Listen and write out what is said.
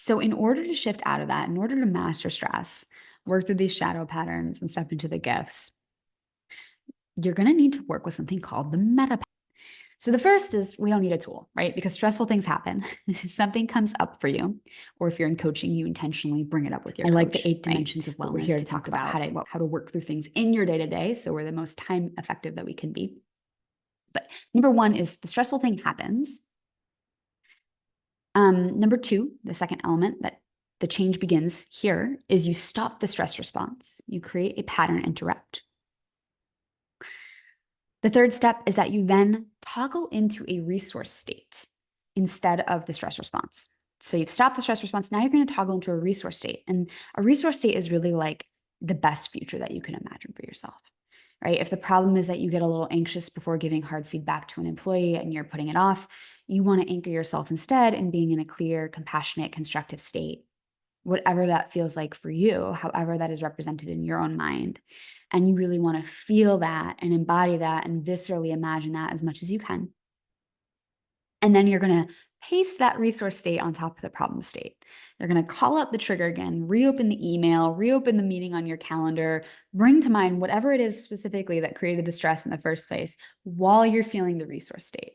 So in order to shift out of that, in order to master stress, work through these shadow patterns and step into the gifts, you're going to need to work with something called the meta. So the first is we don't need a tool, right? Because stressful things happen. Something comes up for you, or if you're in coaching, you intentionally bring it up with your coach. I like the 8 dimensions of wellness. We're here to talk about how to work through things in your day-to-day, so we're the most time effective that we can be. But number one is the stressful thing happens. Number two, the second element that the change begins here is you stop the stress response. You create a pattern interrupt. The third step is that you then toggle into a resource state instead of the stress response. So you've stopped the stress response. Now you're going to toggle into a resource state. And a resource state is really like the best future that you can imagine for yourself, right? If the problem is that you get a little anxious before giving hard feedback to an employee and you're putting it off, you want to anchor yourself instead in being in a clear, compassionate, constructive state, whatever that feels like for you, however that is represented in your own mind. And you really want to feel that and embody that and viscerally imagine that as much as you can. And then you're going to paste that resource state on top of the problem state. You're going to call up the trigger again, reopen the email, reopen the meeting on your calendar, bring to mind whatever it is specifically that created the stress in the first place while you're feeling the resource state.